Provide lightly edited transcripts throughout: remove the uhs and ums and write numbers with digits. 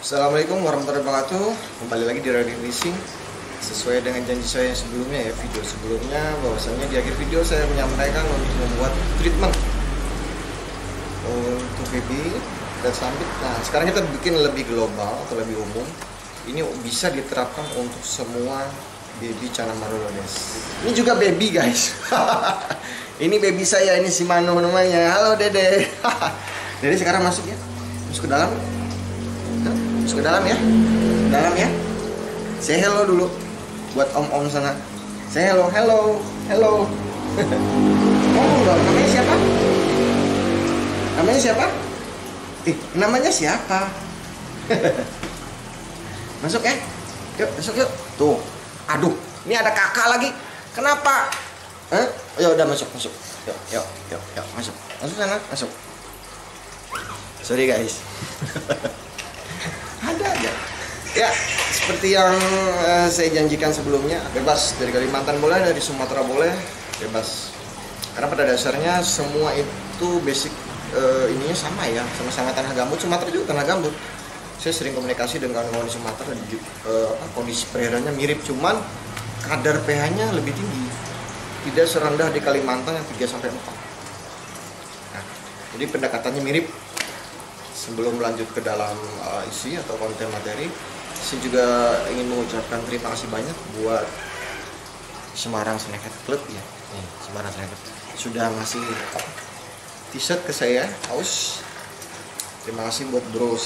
Assalamualaikum warahmatullahi wabarakatuh. Kembali lagi di Radio Fishing. Sesuai dengan janji saya yang sebelumnya ya, video sebelumnya, bahwasanya di akhir video saya menyampaikan untuk membuat treatment untuk baby dan sambit. Nah, sekarang kita bikin lebih global atau lebih umum. Ini bisa diterapkan untuk semua baby Channa Maruloddes. Ini juga baby, guys. Ini baby saya, ini si Mano namanya. Halo Dede. Dede sekarang masuk ya. Masuk ke dalam. Masuk ke dalam ya. Dalam ya. Say hello dulu buat om-om sana. Say hello, hello, hello. Ngomong dong, namanya siapa? Namanya siapa? Namanya siapa? Masuk ya. Yuk, masuk yuk. Tuh. Aduh, ini ada kakak lagi. Kenapa? Ya udah masuk. Yuk, masuk. Masuk sana, masuk. Sorry guys. Ada aja. Ya, seperti yang saya janjikan sebelumnya, bebas dari Kalimantan boleh, dari Sumatera boleh, bebas. Karena pada dasarnya semua itu basic ininya sama ya, sama-sama tanah gambut. Sumatera juga tanah gambut. Saya sering komunikasi dengan kawan-kawan di Sumatera, kondisi perairannya mirip, cuman kadar pH-nya lebih tinggi. Tidak serendah di Kalimantan yang 3 sampai 4. Nah, jadi pendekatannya mirip. Sebelum lanjut ke dalam isi atau konten materi, saya juga ingin mengucapkan terima kasih banyak buat Semarang Snakehead Club ya. Semarang Snakehead sudah ngasih t-shirt ke saya, kaos. Terima kasih buat Bro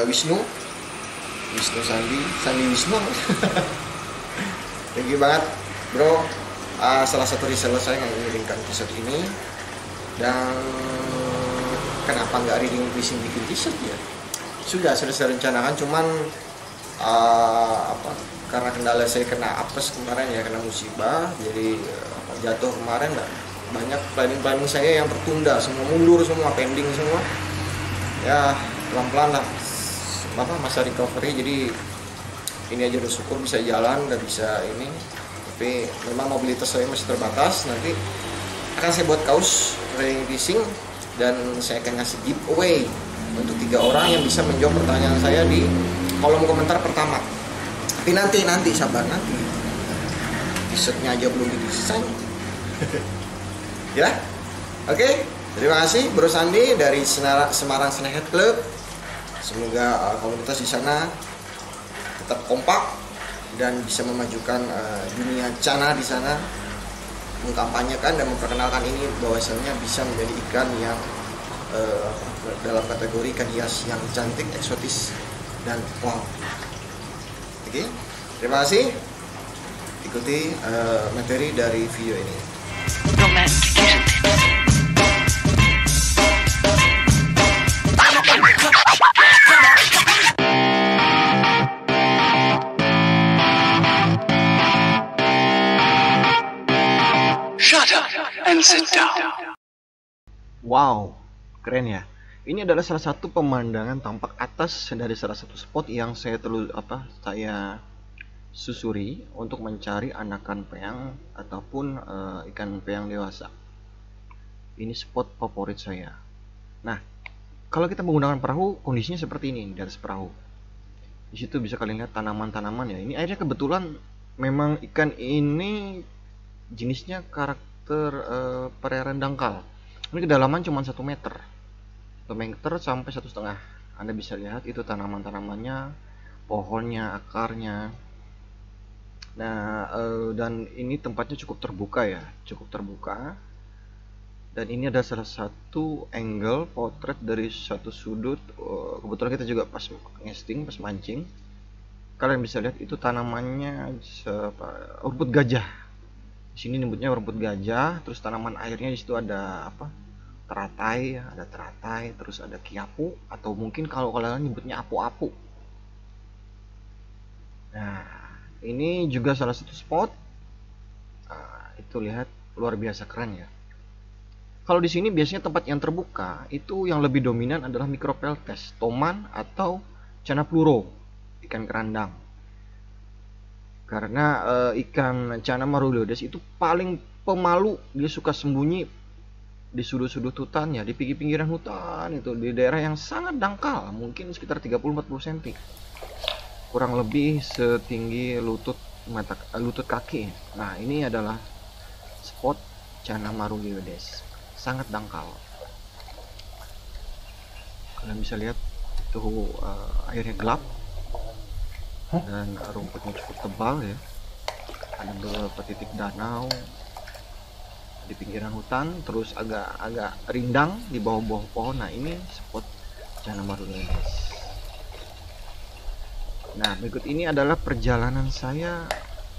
Wisnu Sandi Wisnu. Thank you banget Bro. Salah satu reseller saya yang mengirimkan t-shirt ini. Dan kenapa nggak reading fishing bikin t-shirt ya? Sudah saya rencanakan, cuman karena kendala saya kena apes kemarin ya, kena musibah, jadi jatuh kemarin, banyak planning saya yang tertunda, semua mundur, semua pending semua. Ya pelan-pelan lah, masa recovery, jadi ini aja udah syukur bisa jalan dan bisa ini. Tapi memang mobilitas saya masih terbatas. Nanti akan saya buat kaos reading fishing dan saya akan ngasih giveaway untuk 3 orang yang bisa menjawab pertanyaan saya di kolom komentar pertama. Tapi nanti sabar, nanti t-shirtnya aja belum didesain. Ya, oke. Terima kasih Bro Sandi dari Semarang Snakehead Club. Semoga komunitas di sana tetap kompak dan bisa memajukan dunia Channa di sana, mengkampanyekan dan memperkenalkan ini bahwasanya bisa menjadi ikan yang dalam kategori ikan hias yang cantik, eksotis, dan wow. Oke, terima kasih. Ikuti materi dari video ini. Shut up and sit down. Wow, keren ya. Ini adalah salah satu pemandangan tampak atas dari salah satu spot yang saya susuri untuk mencari anakan peang ataupun ikan peang dewasa. Ini spot favorit saya. Nah, kalau kita menggunakan perahu, kondisinya seperti ini di atas perahu. Di situ bisa kalian lihat tanaman-tanaman ya. Ini airnya kebetulan memang ikan ini jenisnya karakter perairan dangkal. Ini kedalaman cuma 1 meter. 1 meter sampai 1,5. Anda bisa lihat itu tanaman-tanamannya, pohonnya, akarnya. Nah, dan ini tempatnya cukup terbuka ya, cukup terbuka. Dan ini ada salah satu angle potret dari satu sudut. Kebetulan kita juga pas ngesting, pas mancing. Kalian bisa lihat itu tanamannya rumput gajah. Di sini nyebutnya rumput gajah, terus tanaman airnya di situ ada teratai, terus ada kiapu, atau mungkin kalau kalian nyebutnya apu-apu. Nah, ini juga salah satu spot. Itu lihat luar biasa keren ya. Kalau di sini biasanya tempat yang terbuka itu yang lebih dominan adalah Micropeltes, toman atau Channa pluro, ikan kerandang. Karena ikan Channa Maruloddes itu paling pemalu, dia suka sembunyi di sudut-sudut hutan ya, di pinggir-pinggiran hutan itu, di daerah yang sangat dangkal, mungkin sekitar 30-40 cm, kurang lebih setinggi lutut kaki. Nah, ini adalah spot Cana Marulioides, sangat dangkal. Kalian bisa lihat tuh, airnya gelap dan rumputnya cukup tebal ya. Ada beberapa titik danau di pinggiran hutan, terus agak rindang di bawah-bawah pohon. Nah, ini spot Cana Marulioides. Nah, berikut ini adalah perjalanan saya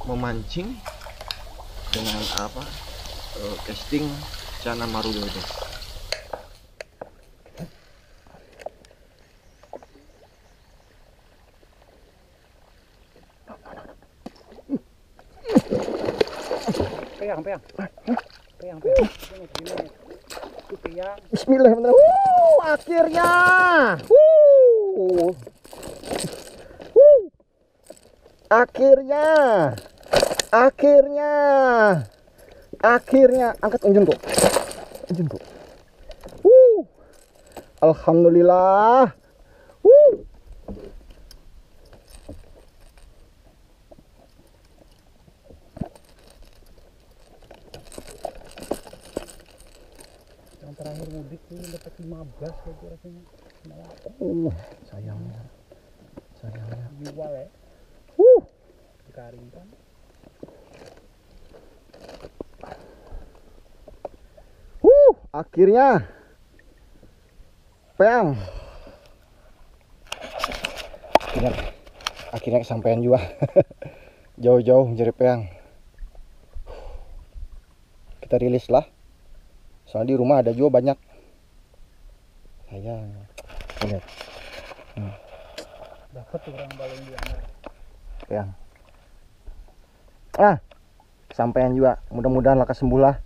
memancing dengan casting Cana Marulioides. Peyang. Bismillahirrahmanirrahim. Akhirnya. Akhirnya angkat unjunku. Alhamdulillah. Yang terakhir mudik ini dapat 15 aja rasanya. Sayangnya. Jual ya. Garing kan. Akhirnya. Peyang. Akhirnya kesampaian juga. Jauh-jauh mencari peyang. Kita rilis lah. Soalnya di rumah ada juga banyak. Sayang. Lihat. Dapat tuh orang balon di anak. Peyang. Kesampaian juga. Mudah-mudahan lekas sembuh lah.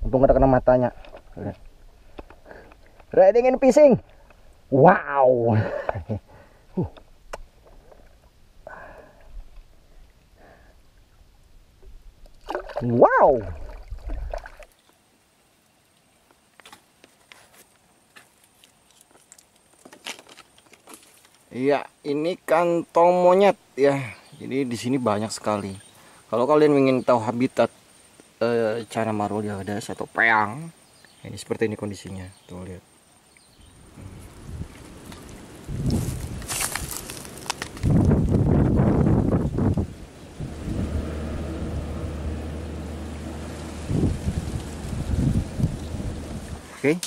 Untung gak ada kena matanya. Lihat. Riding and fishing. Wow. Wow. Iya, ini kantong monyet ya. Jadi di sini banyak sekali. Kalau kalian ingin tahu habitat Cana Marulioides atau peyang, ini seperti ini kondisinya. Tuh lihat. Oke.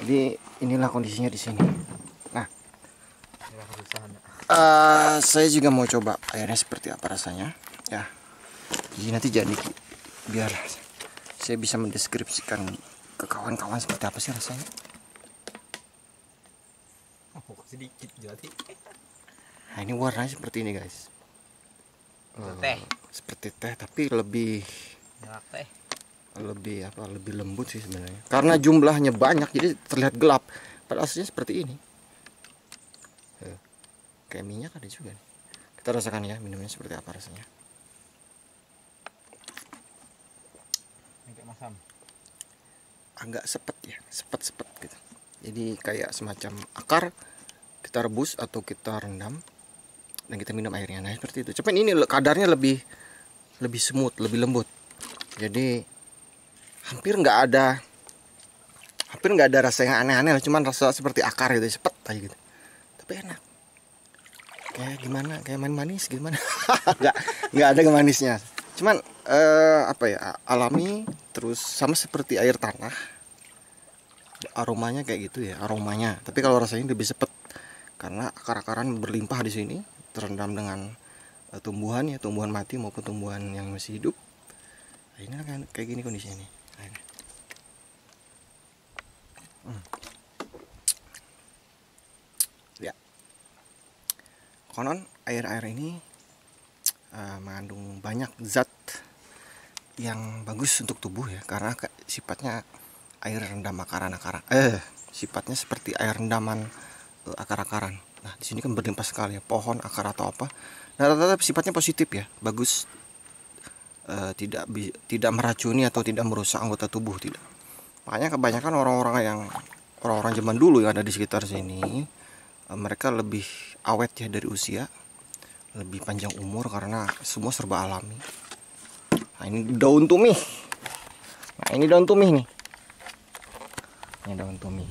Jadi inilah kondisinya di sini. Nah, saya juga mau coba airnya seperti apa rasanya ya. Jadi nanti biar saya bisa mendeskripsikan ke kawan-kawan seperti apa sih rasanya. Sedikit jadi. Nah, ini warnanya seperti ini guys. Teh. Seperti teh tapi lebih Teh. lebih lembut sih sebenarnya. Karena jumlahnya banyak jadi terlihat gelap. Padahal aslinya seperti ini. Kayak minyak ada juga nih. Kita rasakan ya minumnya seperti apa rasanya. Kayak masam. Agak sepet ya, sepet gitu. Jadi kayak semacam akar kita rebus atau kita rendam dan kita minum airnya. Nah, seperti itu. Cuman ini kadarnya lebih smooth, lebih lembut. Jadi hampir nggak ada rasa yang aneh-aneh, cuman rasa seperti akar gitu, sepet aja gitu. Tapi enak. Kayak gimana? Kayak manis gimana? nggak ada manisnya. Cuman alami, terus sama seperti air tanah. Aromanya kayak gitu ya, aromanya. Tapi kalau rasanya lebih sepet karena akar-akaran berlimpah di sini, terendam dengan tumbuhan mati maupun tumbuhan yang masih hidup. Nah, ini kan kayak gini kondisinya nih. Ya. Konon air-air ini mengandung banyak zat yang bagus untuk tubuh ya, karena sifatnya air rendam akar-akaran. Sifatnya seperti air rendaman akar-akaran. Nah, di sini kan berlimpah sekali ya, pohon, akar atau apa. Nah, rata-rata sifatnya positif ya, bagus. Tidak meracuni atau tidak merusak anggota tubuh, tidak. Makanya kebanyakan orang-orang zaman dulu yang ada di sekitar sini, mereka lebih awet ya dari usia, lebih panjang umur karena semua serba alami. Nah, ini daun tumih. Nah, ini daun tumih nih. Ini daun tumih.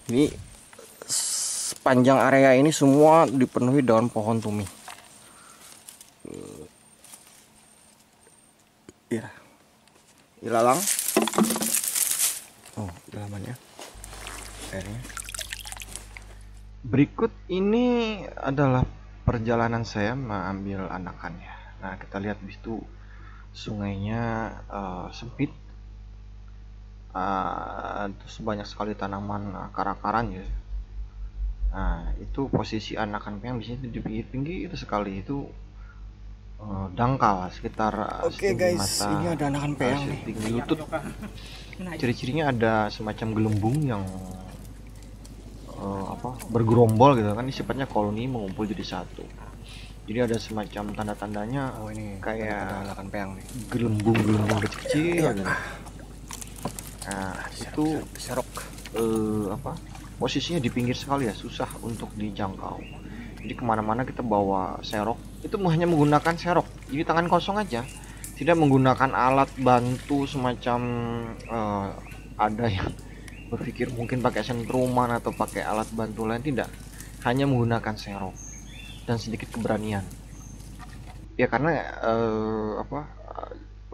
Ini sepanjang area ini semua dipenuhi daun pohon tumih. Ya, ilalang. Oh, ilamannya. Airnya. Berikut ini adalah perjalanan saya mengambil anakannya. Nah, kita lihat di situ sungainya sempit, terus banyak sekali tanaman akar-akaran ya. Nah, itu posisi anakan peyang di sini di pinggir-pinggir sekali, itu dangkal sekitar Oke guys, mata, ini ada anakan peyang nih. setinggi lutut. Ciri-cirinya ada semacam gelembung yang bergerombol gitu kan. Ini sifatnya koloni mengumpul jadi satu. Jadi ada semacam tanda-tandanya. Oh, ini kayak ada anakan peyang nih. gelembung-gelembung kecil-kecil gitu. Nah, itu serok. posisinya di pinggir sekali ya, susah untuk dijangkau. Jadi kemana-mana kita bawa serok, itu hanya menggunakan serok, jadi tangan kosong aja, tidak menggunakan alat bantu semacam ada yang berpikir mungkin pakai sentruman atau pakai alat bantu lain, tidak, hanya menggunakan serok dan sedikit keberanian ya, karena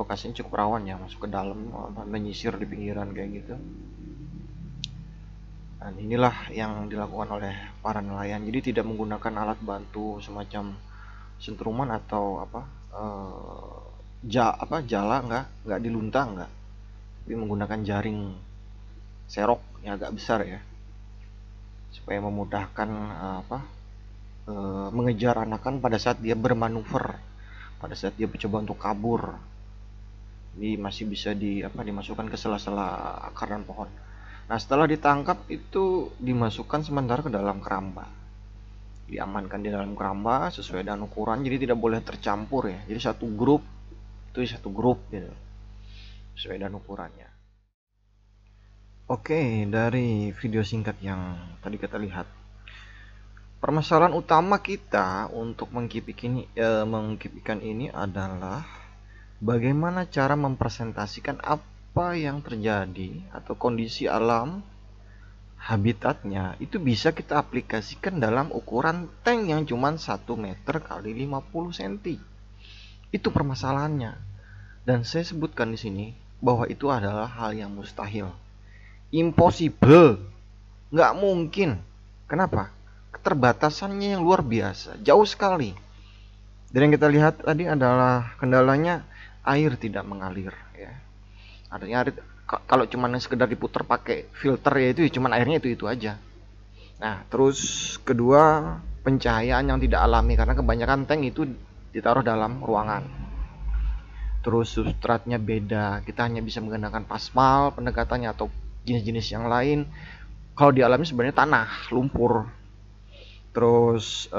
lokasinya cukup rawan ya, masuk ke dalam, menyisir di pinggiran kayak gitu. Dan inilah yang dilakukan oleh para nelayan, jadi tidak menggunakan alat bantu semacam sentruman atau jala, nggak dilunta, nggak, tapi menggunakan jaring serok yang agak besar ya, supaya memudahkan mengejar anakan pada saat dia bermanuver, pada saat dia mencoba untuk kabur. Ini masih bisa dimasukkan ke sela-sela akar dan pohon. Nah, setelah ditangkap itu dimasukkan sementara ke dalam keramba, diamankan di dalam keramba sesuai dengan ukuran, jadi tidak boleh tercampur ya, jadi satu grup gitu, sesuai dengan ukurannya. Oke, dari video singkat yang tadi kita lihat, permasalahan utama kita untuk mengkip ikan ini adalah bagaimana cara mempresentasikan apa yang terjadi atau kondisi alam habitatnya itu bisa kita aplikasikan dalam ukuran tank yang cuma 1 meter kali 50 cm. Itu permasalahannya, dan saya sebutkan di sini bahwa itu adalah hal yang mustahil, impossible, nggak mungkin. Kenapa? Keterbatasannya yang luar biasa, jauh sekali. Dan yang kita lihat tadi adalah kendalanya air tidak mengalir ya. Artinya kalau cuma sekedar diputar pakai filter ya, itu cuma airnya itu aja. Nah, terus kedua, pencahayaan yang tidak alami karena kebanyakan tank itu ditaruh dalam ruangan. Terus substratnya beda, kita hanya bisa menggunakan paspal pendekatannya atau jenis-jenis yang lain. Kalau di alami sebenarnya tanah, lumpur. Terus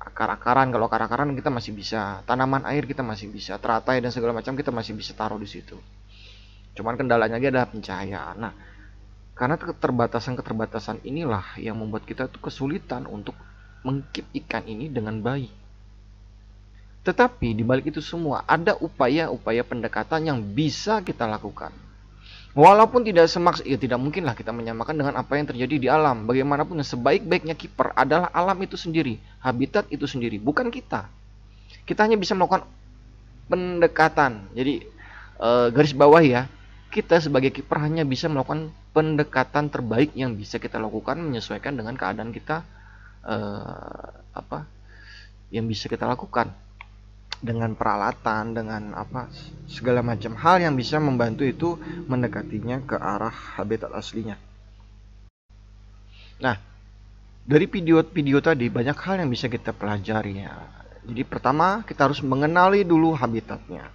akar-akaran, kalau akar-akaran kita masih bisa, tanaman air kita masih bisa, teratai dan segala macam kita masih bisa taruh di situ. Cuman kendalanya lagi adalah pencahayaan. Nah, karena keterbatasan inilah yang membuat kita tuh kesulitan untuk mengkip ikan ini dengan baik. Tetapi di balik itu semua ada upaya-upaya pendekatan yang bisa kita lakukan. Walaupun tidak tidak mungkinlah kita menyamakan dengan apa yang terjadi di alam. Bagaimanapun sebaik-baiknya kiper adalah alam itu sendiri, habitat itu sendiri, bukan kita. Kita hanya bisa melakukan pendekatan. Jadi garis bawah ya, kita sebagai kiper hanya bisa melakukan pendekatan terbaik yang bisa kita lakukan menyesuaikan dengan keadaan kita, yang bisa kita lakukan dengan peralatan, dengan segala macam hal yang bisa membantu itu mendekatinya ke arah habitat aslinya. Nah, dari video tadi banyak hal yang bisa kita pelajari ya. Jadi pertama, kita harus mengenali dulu habitatnya.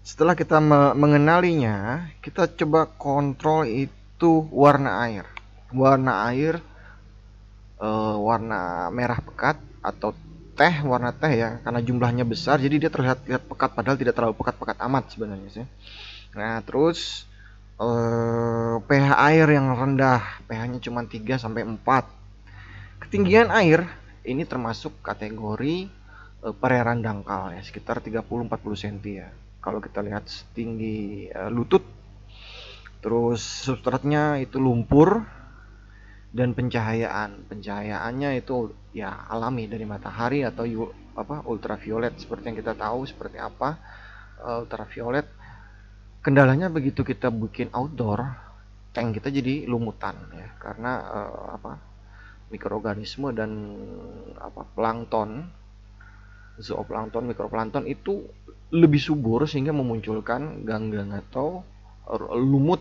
Setelah kita mengenalinya, kita coba kontrol itu warna air. Warna air warna merah pekat atau warna teh ya, karena jumlahnya besar jadi dia terlihat pekat, padahal tidak terlalu pekat-pekat amat sebenarnya sih. Nah, terus pH air yang rendah, pH-nya cuma 3 sampai 4. Ketinggian air ini termasuk kategori perairan dangkal ya, sekitar 30-40 cm ya. Kalau kita lihat setinggi lutut. Terus substratnya itu lumpur, dan pencahayaannya itu ya alami dari matahari atau ultraviolet, seperti yang kita tahu seperti apa ultraviolet. Kendalanya begitu kita bikin outdoor, tank kita jadi lumutan ya, karena mikroorganisme dan plankton, zooplankton, mikroplankton itu lebih subur sehingga memunculkan ganggang atau lumut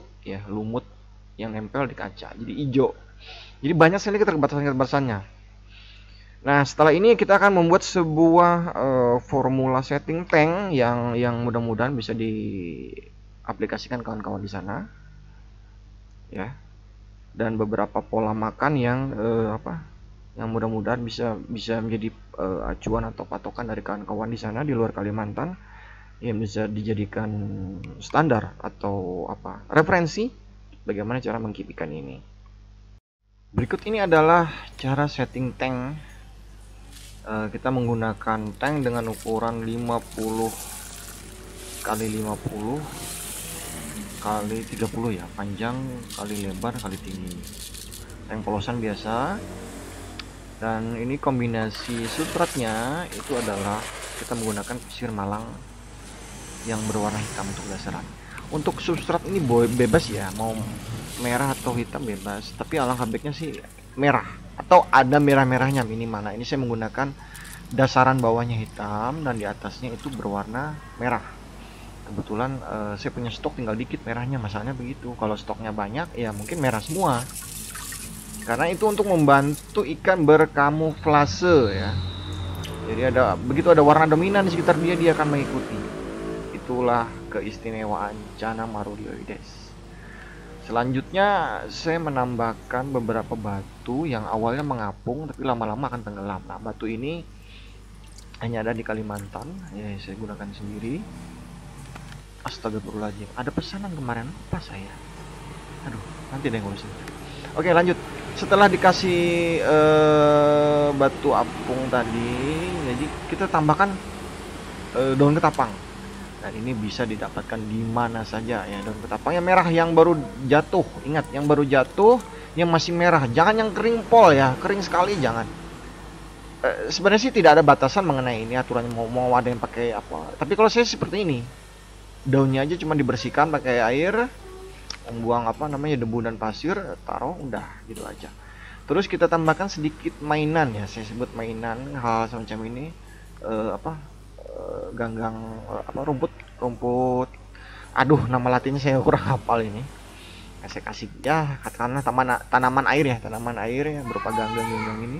yang nempel di kaca, jadi hijau. Jadi banyak sekali keterbatasan-keterbatasannya. Nah, setelah ini kita akan membuat sebuah formula setting tank yang mudah-mudahan bisa diaplikasikan kawan-kawan di sana, ya. Dan beberapa pola makan yang mudah-mudahan bisa menjadi acuan atau patokan dari kawan-kawan di sana di luar Kalimantan, yang bisa dijadikan standar atau referensi bagaimana cara mengkeep ikan ini. Berikut ini adalah cara setting tank. Kita menggunakan tank dengan ukuran 50 kali 50 kali 30 ya, panjang kali lebar kali tinggi. Tank polosan biasa. Dan ini kombinasi substratnya itu adalah kita menggunakan pasir Malang yang berwarna hitam untuk dasaran. Untuk substrat ini bebas ya, mau merah atau hitam bebas, tapi alangkah baiknya sih merah atau ada merah-merahnya minimal. Nah, ini saya menggunakan dasaran bawahnya hitam dan di atasnya itu berwarna merah. Kebetulan saya punya stok tinggal dikit merahnya, masalahnya begitu. Kalau stoknya banyak ya mungkin merah semua, karena itu untuk membantu ikan berkamuflase ya. Jadi begitu ada warna dominan di sekitar dia akan mengikuti. Itulah keistimewaan Channa marulioides. Selanjutnya saya menambahkan beberapa batu yang awalnya mengapung tapi lama-lama akan tenggelam. Nah, batu ini hanya ada di Kalimantan ya, saya gunakan sendiri. Astagfirullahaladzim, ada pesanan kemarin apa saya? Aduh, nanti deh ngurusin. Oke, lanjut. Setelah dikasih batu apung tadi, jadi kita tambahkan daun ketapang. Dan ini bisa didapatkan di mana saja ya, daun ketapang yang merah yang baru jatuh. Ingat, yang baru jatuh, yang masih merah. Jangan yang kering pol ya, kering sekali jangan. Sebenarnya sih tidak ada batasan mengenai ini aturannya, mau ada yang pakai apa. Tapi kalau saya seperti ini, daunnya aja cuma dibersihkan pakai air, membuang debu dan pasir, taruh, udah gitu aja. Terus kita tambahkan sedikit mainan ya, saya sebut mainan hal semacam ini, ganggang rumput. Aduh, nama latinnya saya kurang hafal ini. Saya kasih ya katakanlah tanaman air ya berupa ganggang ini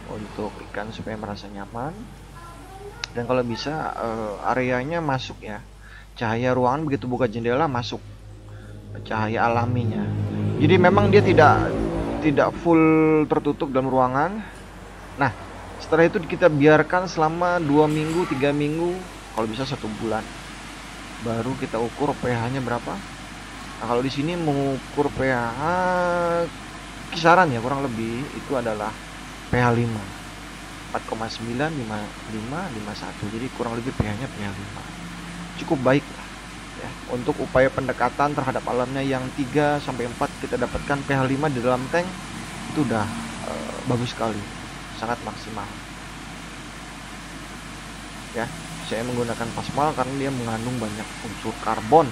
untuk ikan supaya merasa nyaman. Dan kalau bisa areanya masuk ya, cahaya ruangan begitu buka jendela masuk cahaya alaminya. Jadi memang dia tidak full tertutup dalam ruangan. Nah, setelah itu kita biarkan selama 2 minggu, 3 minggu, kalau bisa 1 bulan. Baru kita ukur pH-nya berapa. Nah, kalau di sini mengukur pH kisaran ya kurang lebih itu adalah pH 5. 4,9, 55, 51. Jadi kurang lebih pH-nya pH 5. Cukup baik lah ya. Untuk upaya pendekatan terhadap alamnya yang 3 sampai 4 kita dapatkan pH 5 di dalam tank itu udah bagus sekali. Sangat maksimal ya. Saya menggunakan Pasmal karena dia mengandung banyak unsur karbon.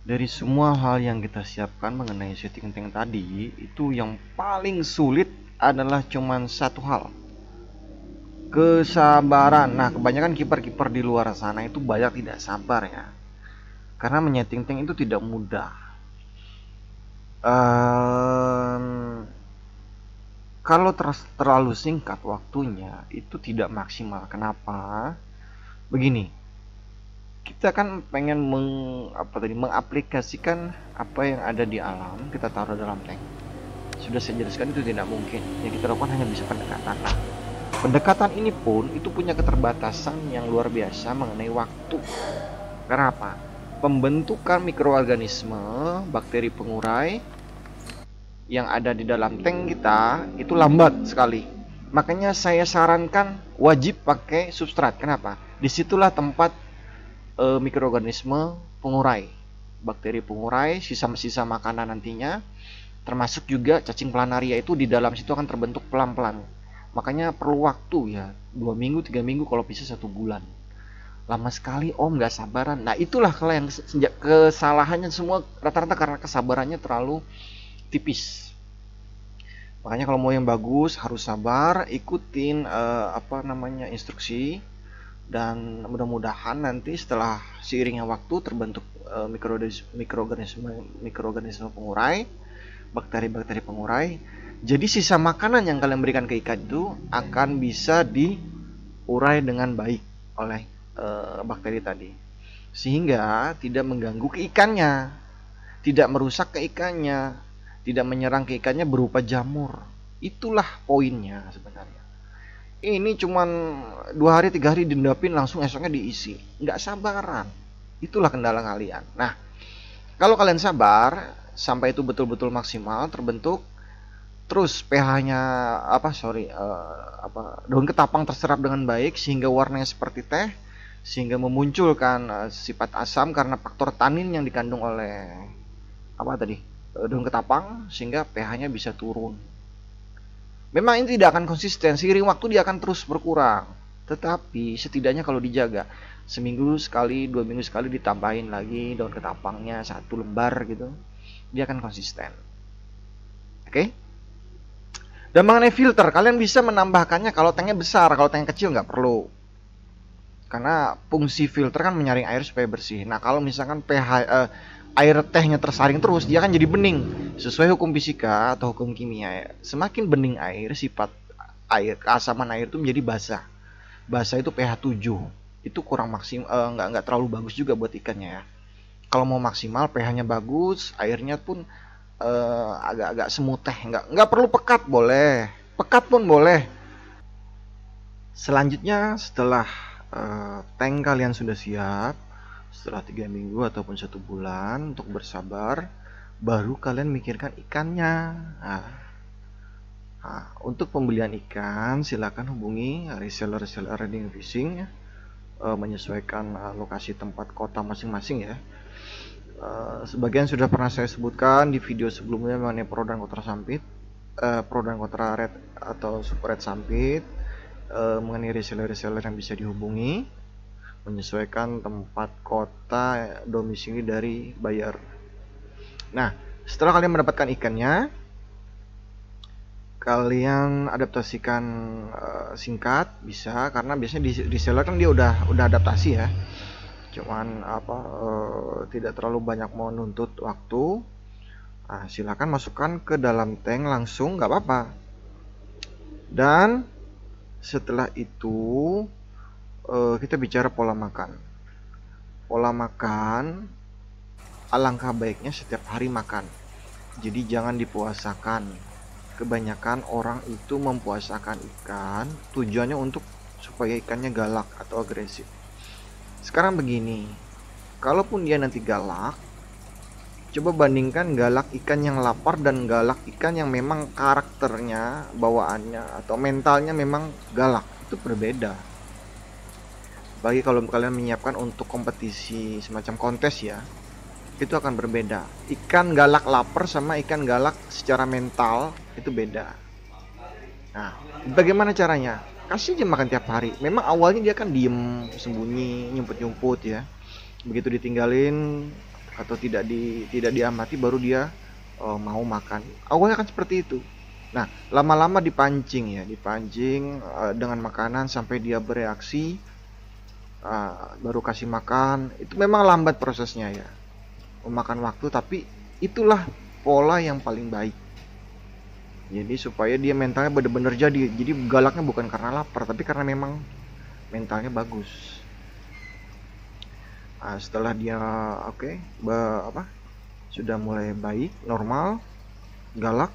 Dari semua hal yang kita siapkan mengenai setting tank tadi, itu yang paling sulit adalah cuman satu hal, kesabaran. Nah, kebanyakan kiper-kiper di luar sana itu banyak tidak sabar ya, karena menyeting tank itu tidak mudah. Kalau terlalu singkat waktunya itu tidak maksimal. Kenapa? Begini, kita kan pengen mengaplikasikan apa yang ada di alam kita taruh dalam tank. Sudah saya jelaskan itu tidak mungkin. Yang kita lakukan hanya bisa pendekatan. Nah, pendekatan ini pun itu punya keterbatasan yang luar biasa mengenai waktu. Karena apa? Pembentukan mikroorganisme, bakteri pengurai yang ada di dalam tank kita itu lambat sekali. Makanya saya sarankan wajib pakai substrat. Kenapa? Disitulah tempat mikroorganisme pengurai, bakteri pengurai, sisa-sisa makanan nantinya, termasuk juga cacing planaria itu di dalam situ akan terbentuk pelan-pelan. Makanya perlu waktu ya, 2 minggu, 3 minggu, kalau bisa 1 bulan. Lama sekali om, nggak sabaran. Nah itulah kalau yang kesalahannya semua rata-rata karena kesabarannya terlalu tipis. Makanya kalau mau yang bagus harus sabar, ikutin instruksi, dan mudah-mudahan nanti setelah seiringnya waktu terbentuk mikroorganisme pengurai, bakteri-bakteri pengurai. Jadi sisa makanan yang kalian berikan ke ikan itu akan bisa diurai dengan baik oleh bakteri tadi, sehingga tidak mengganggu ke ikannya, tidak merusak ke ikannya, tidak menyerang ke ikannya berupa jamur. Itulah poinnya sebenarnya. Ini cuman 2 hari 3 hari diendapin langsung esoknya diisi, nggak sabaran. Itulah kendala kalian. Nah, kalau kalian sabar sampai itu betul-betul maksimal terbentuk, terus pH-nya daun ketapang terserap dengan baik sehingga warnanya seperti teh, sehingga memunculkan sifat asam karena faktor tanin yang dikandung oleh daun ketapang, sehingga pH-nya bisa turun. Memang ini tidak akan konsisten, seiring waktu dia akan terus berkurang. Tetapi setidaknya kalau dijaga, seminggu sekali, 2 minggu sekali ditambahin lagi daun ketapangnya 1 lembar gitu, dia akan konsisten. Oke? Dan mengenai filter, kalian bisa menambahkannya kalau tanknya besar, kalau tanknya kecil nggak perlu. Karena fungsi filter kan menyaring air supaya bersih. Nah kalau misalkan air tehnya tersaring terus, dia akan jadi bening. Sesuai hukum fisika atau hukum kimia, semakin bening air, sifat air, keasaman air itu menjadi basah. Basah itu pH 7. Itu kurang maksimal, nggak terlalu bagus juga buat ikannya ya. Kalau mau maksimal, pH-nya bagus, airnya pun agak-agak semut teh, nggak perlu pekat, boleh. Pekat pun boleh. Selanjutnya setelah tank kalian sudah siap, setelah 3 minggu ataupun 1 bulan untuk bersabar, baru kalian mikirkan ikannya. Nah, untuk pembelian ikan silakan hubungi reseller Reading Fishing, menyesuaikan lokasi tempat kota masing-masing ya. Sebagian sudah pernah saya sebutkan di video sebelumnya mengenai pro dan kontra sampit, pro dan kontra red atau super red sampit, mengenai reseller yang bisa dihubungi, menyesuaikan tempat kota domisili dari buyer. Nah, setelah kalian mendapatkan ikannya, kalian adaptasikan singkat bisa, karena biasanya di reseller kan dia udah adaptasi ya. Cuman tidak terlalu banyak menuntut waktu. Nah, silakan masukkan ke dalam tank langsung, nggak apa-apa. Dan setelah itu kita bicara pola makan. Pola makan alangkah baiknya setiap hari makan. Jadi jangan dipuasakan. Kebanyakan orang itu mempuasakan ikan tujuannya untuk supaya ikannya galak atau agresif. Sekarang begini, kalaupun dia nanti galak, coba bandingkan galak ikan yang lapar dan galak ikan yang memang karakternya, bawaannya atau mentalnya memang galak. Itu berbeda. Bagi kalau kalian menyiapkan untuk kompetisi semacam kontes ya, itu akan berbeda. Ikan galak lapar sama ikan galak secara mental itu beda. Nah, bagaimana caranya? Kasih aja makan tiap hari. Memang awalnya dia kan diem, sembunyi, nyumput-nyumput ya. Begitu ditinggalin atau tidak diamati, baru dia mau makan. Awalnya kan seperti itu. Nah, lama-lama dipancing dengan makanan sampai dia bereaksi, baru kasih makan. Itu memang lambat prosesnya ya, memakan waktu, tapi itulah pola yang paling baik. Jadi supaya dia mentalnya benar-benar jadi galaknya bukan karena lapar, tapi karena memang mentalnya bagus. Nah, setelah dia sudah mulai baik, normal, galak,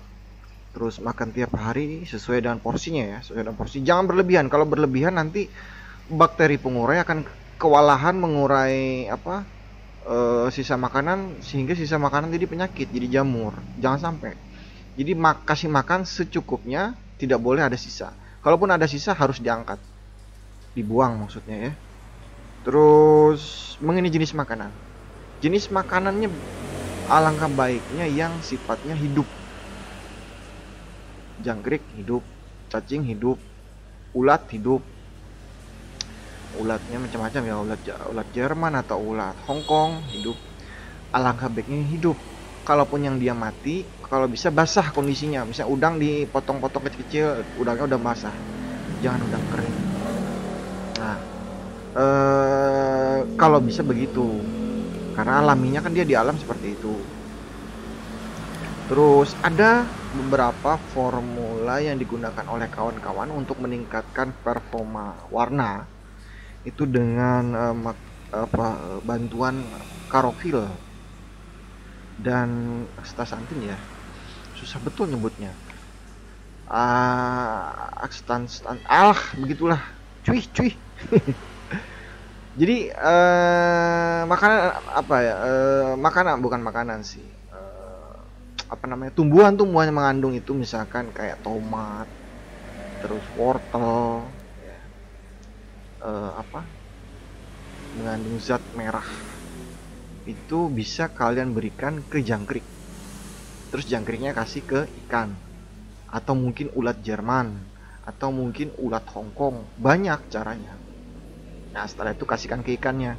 Terus makan tiap hari sesuai dengan porsinya ya, sesuai dengan porsi. Jangan berlebihan. Kalau berlebihan nanti bakteri pengurai akan kewalahan mengurai sisa makanan, sehingga sisa makanan jadi penyakit, jadi jamur. Jangan sampai. Jadi kasih makan secukupnya, tidak boleh ada sisa. Kalaupun ada sisa harus diangkat, dibuang maksudnya ya. Terus mengenai jenis makanan. Jenis makanannya alangkah baiknya yang sifatnya hidup. Jangkrik hidup, cacing hidup, ulat hidup. Ulatnya macam-macam ya, ulat Jerman atau ulat Hongkong hidup. Alangkah baiknya hidup. Kalaupun yang dia mati, kalau bisa basah kondisinya. Misalnya udang dipotong-potong kecil-kecil, udangnya udah basah. Jangan udang kering. Nah, kalau bisa begitu. Karena alaminya kan dia di alam seperti itu. Terus ada beberapa formula yang digunakan oleh kawan-kawan untuk meningkatkan performa warna itu dengan bantuan klorofil dan astaxanthin ya, susah betul nyebutnya. Begitulah, cuy. Jadi makanan apa ya? Makanan bukan makanan sih. Tumbuhan-tumbuhan yang mengandung itu misalkan kayak tomat, terus wortel, ya. Mengandung zat merah. Itu bisa kalian berikan ke jangkrik. Terus jangkriknya kasih ke ikan. Atau mungkin ulat Jerman, atau mungkin ulat Hongkong. Banyak caranya. Nah, setelah itu kasihkan ke ikannya.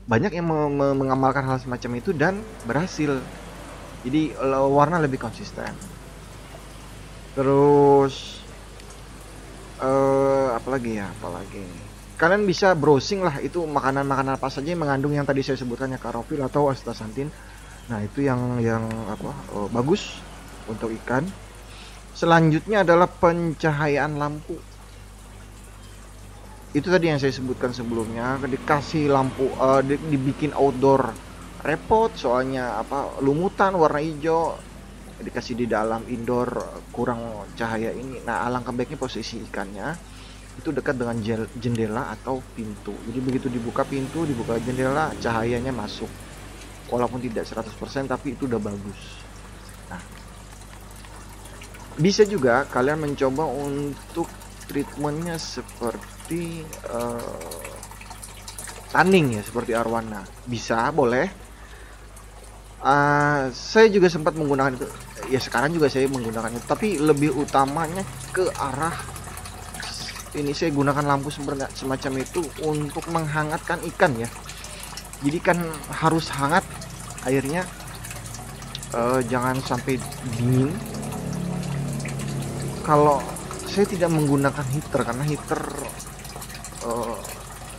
Banyak yang mengamalkan hal semacam itu dan berhasil. Jadi warna lebih konsisten. Terus apalagi. Kalian bisa browsing lah, itu makanan-makanan apa saja yang mengandung yang tadi saya sebutkan ya, klorofil atau astaxanthin. Nah, itu yang bagus untuk ikan. Selanjutnya adalah pencahayaan lampu. Itu tadi yang saya sebutkan sebelumnya, dikasih lampu dibikin outdoor repot, soalnya lumutan warna hijau, dikasih di dalam indoor kurang cahaya ini. Nah, alangkah baiknya posisi ikannya itu dekat dengan jendela atau pintu. Jadi begitu dibuka pintu, dibuka jendela, cahayanya masuk. Walaupun tidak 100% tapi itu udah bagus. Nah, bisa juga kalian mencoba untuk treatmentnya seperti tanning ya, seperti arwana. Bisa, boleh. Saya juga sempat menggunakan itu. Ya, sekarang juga saya menggunakan itu, tapi lebih utamanya ke arah ini, saya gunakan lampu semacam itu untuk menghangatkan ikan ya. Jadi kan harus hangat airnya, jangan sampai dingin. Kalau saya tidak menggunakan heater, karena heater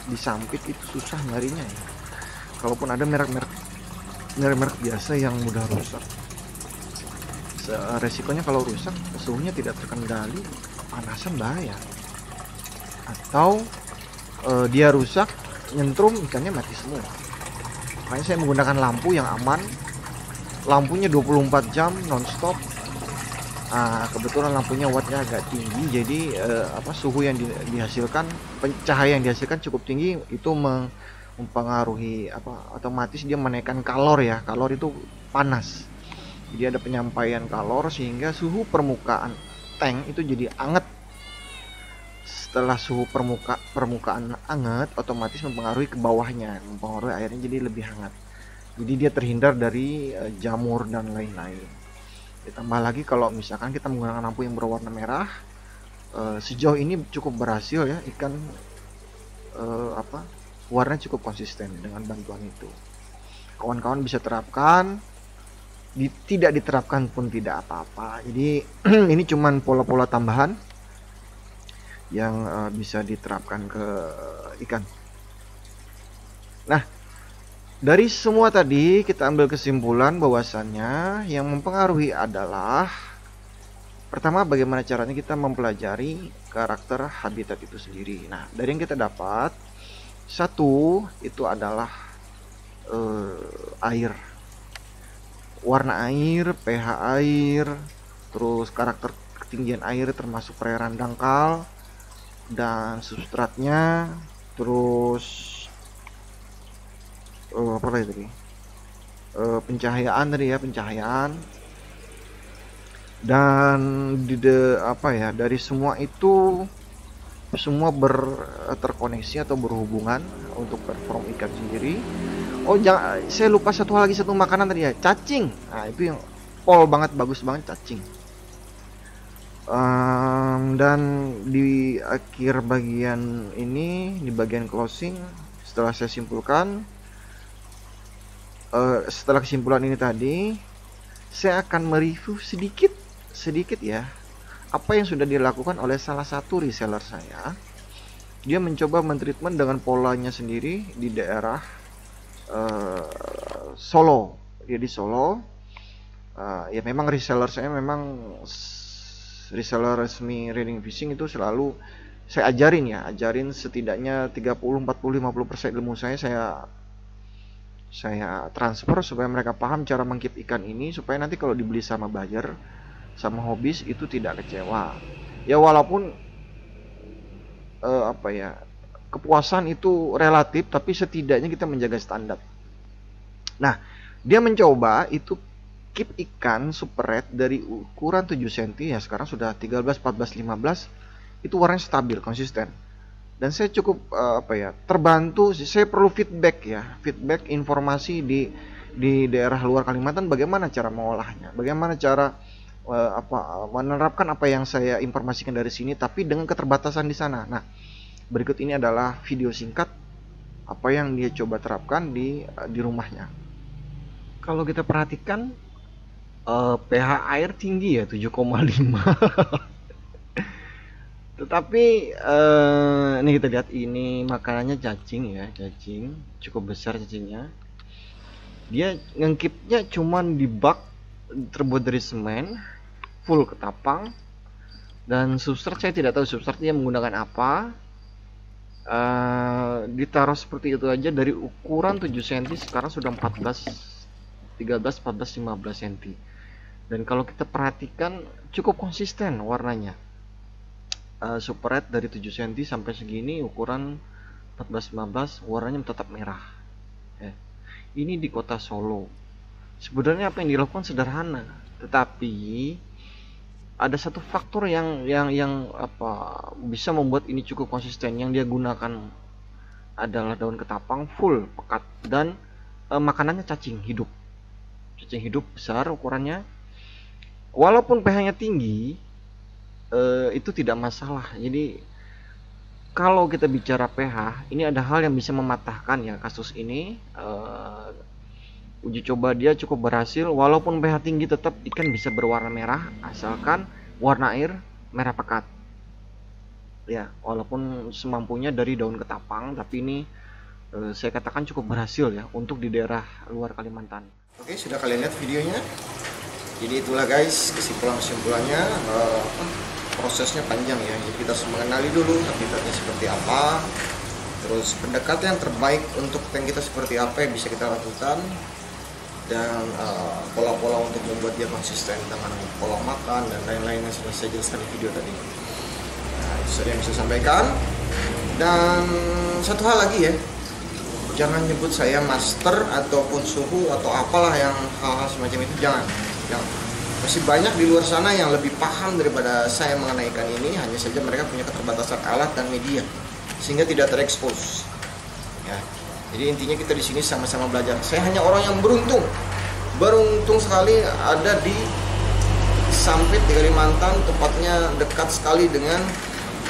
disampit itu susah nyarinya ya. Kalaupun ada merek biasa yang mudah rusak, resikonya kalau rusak suhunya tidak terkendali, panasan bahaya. Atau dia rusak, nyentrum, ikannya mati semua. Makanya saya menggunakan lampu yang aman. Lampunya 24 jam nonstop. Kebetulan lampunya wattnya agak tinggi, jadi suhu yang dihasilkan, cahaya yang dihasilkan cukup tinggi, itu mempengaruhi otomatis dia menaikkan kalor ya. Kalor itu panas, jadi ada penyampaian kalor sehingga suhu permukaan tank itu jadi anget. Setelah suhu permukaan anget, otomatis mempengaruhi ke bawahnya, mempengaruhi airnya jadi lebih hangat. Jadi dia terhindar dari jamur dan lain-lain. Ditambah lagi kalau misalkan kita menggunakan lampu yang berwarna merah, sejauh ini cukup berhasil ya, ikan warna cukup konsisten dengan bantuan itu. Kawan-kawan bisa terapkan, tidak diterapkan pun tidak apa-apa. Jadi ini cuman pola-pola tambahan yang bisa diterapkan ke ikan. Nah, dari semua tadi kita ambil kesimpulan bahwasannya yang mempengaruhi adalah, pertama, bagaimana caranya kita mempelajari karakter habitat itu sendiri. Nah, dari yang kita dapat, satu itu adalah air, warna air, pH air, terus karakter ketinggian air termasuk perairan dangkal dan substratnya, terus apa lagi tadi, pencahayaan tadi ya, pencahayaan. Dan dari semua itu semua terkoneksi atau berhubungan untuk perform ikan sendiri. Oh jangan, saya lupa satu makanan tadi ya, cacing. Nah itu yang pol banget, bagus banget cacing. Dan di akhir bagian ini, di bagian closing, setelah saya simpulkan, setelah kesimpulan ini tadi, saya akan mereview sedikit ya apa yang sudah dilakukan oleh salah satu reseller saya. Dia mencoba mentreatment dengan polanya sendiri di daerah Solo. Dia di Solo. Ya memang reseller saya memang reseller resmi Reading Fishing itu selalu saya ajarin setidaknya 30, 40, 50% ilmu saya transfer supaya mereka paham cara mengkeep ikan ini, supaya nanti kalau dibeli sama buyer, sama hobis itu tidak kecewa. Ya walaupun kepuasan itu relatif, tapi setidaknya kita menjaga standar. Nah, dia mencoba itu keep ikan super red dari ukuran 7 cm ya, sekarang sudah 13, 14, 15, itu warnanya stabil, konsisten. Dan saya cukup terbantu. Saya perlu feedback informasi di daerah luar Kalimantan, bagaimana cara mengolahnya, bagaimana cara menerapkan apa yang saya informasikan dari sini, tapi dengan keterbatasan di sana. Nah, berikut ini adalah video singkat apa yang dia coba terapkan di rumahnya. Kalau kita perhatikan pH air tinggi ya, 7,5. Tetapi ini kita lihat, ini makanannya cacing ya, cacing cukup besar cacingnya. Dia ngengkipnya cuman di bak terbuat dari semen, full ketapang, dan substrat saya tidak tahu substratnya menggunakan apa. Ditaruh seperti itu aja dari ukuran 7 cm, sekarang sudah 13, 14, 15 cm. Dan kalau kita perhatikan cukup konsisten warnanya. Super red dari 7 cm sampai segini ukuran 14-15, warnanya tetap merah. Ini di kota Solo. Sebenarnya apa yang dilakukan sederhana, tetapi ada satu faktor yang bisa membuat ini cukup konsisten. Yang dia gunakan adalah daun ketapang full pekat, dan makanannya cacing hidup besar ukurannya. Walaupun pH-nya tinggi, itu tidak masalah. Jadi kalau kita bicara pH, ini ada hal yang bisa mematahkan ya kasus ini. Uji coba dia cukup berhasil. Walaupun pH tinggi, tetap ikan bisa berwarna merah asalkan warna air merah pekat ya, walaupun semampunya dari daun ketapang. Tapi ini saya katakan cukup berhasil ya untuk di daerah luar Kalimantan. Oke, sudah kalian lihat videonya. Jadi itulah guys kesimpulannya. Prosesnya panjang ya, jadi kita harus mengenali dulu habitatnya seperti apa, terus pendekatan yang terbaik untuk tank kita seperti apa yang bisa kita lakukan, dan pola-pola untuk membuat dia konsisten dengan pola makan dan lain-lain yang sudah saya jelaskan di video tadi. Nah, itu saja yang bisa saya sampaikan. Dan satu hal lagi ya, jangan nyebut saya master ataupun suhu atau apalah yang hal-hal semacam itu, jangan. Masih banyak di luar sana yang lebih paham daripada saya mengenai ikan ini, hanya saja mereka punya keterbatasan alat dan media sehingga tidak terekspos. Ya. Jadi intinya kita di sini sama-sama belajar. Saya hanya orang yang beruntung sekali ada di Sampit di Kalimantan, tepatnya dekat sekali dengan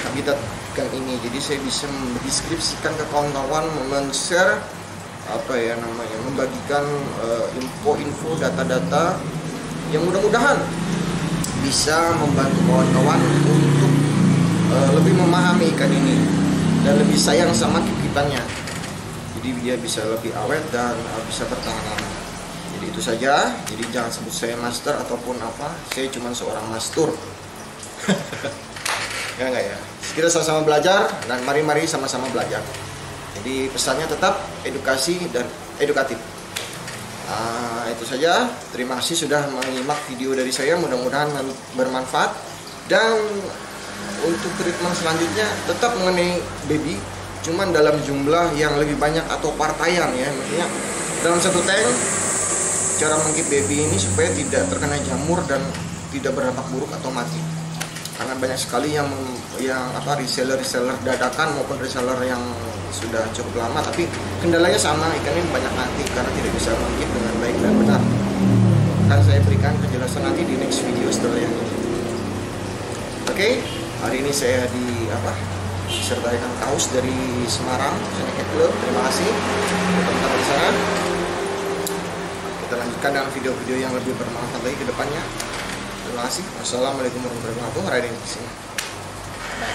habitat ikan ini. Jadi saya bisa mendeskripsikan ke kawan-kawan, men-share membagikan info-info, data-data yang mudah-mudahan bisa membantu kawan-kawan untuk lebih memahami ikan ini dan lebih sayang sama kipitannya. Jadi dia bisa lebih awet dan bisa bertahan lama. Jadi itu saja. Jadi jangan sebut saya master ataupun apa. Saya cuma seorang mastur. Enggak ya. Kita sama-sama belajar dan mari-mari sama-sama belajar. Jadi pesannya tetap edukasi dan edukatif. Itu saja. Terima kasih sudah menyimak video dari saya. Mudah-mudahan bermanfaat. Dan untuk treatment selanjutnya tetap mengenai baby, cuman dalam jumlah yang lebih banyak atau partaian ya. Maksudnya dalam satu tank, cara mengkeep baby ini supaya tidak terkena jamur dan tidak berdampak buruk atau mati. Karena banyak sekali yang reseller dadakan maupun reseller yang sudah cukup lama, tapi kendalanya sama, ikannya banyak mati karena tidak bisa mengkeep dengan baik dan benar. Akan saya berikan penjelasan nanti di next video setelah yang ini. Oke, hari ini saya disertai ikan kaus dari Semarang, Senecat Club. Terima kasih teman-teman di sana. Kita lanjutkan dengan video-video yang lebih bermanfaat lagi ke depannya. Terima kasih. Wassalamualaikum warahmatullahi wabarakatuh. Riding fishing. Bye,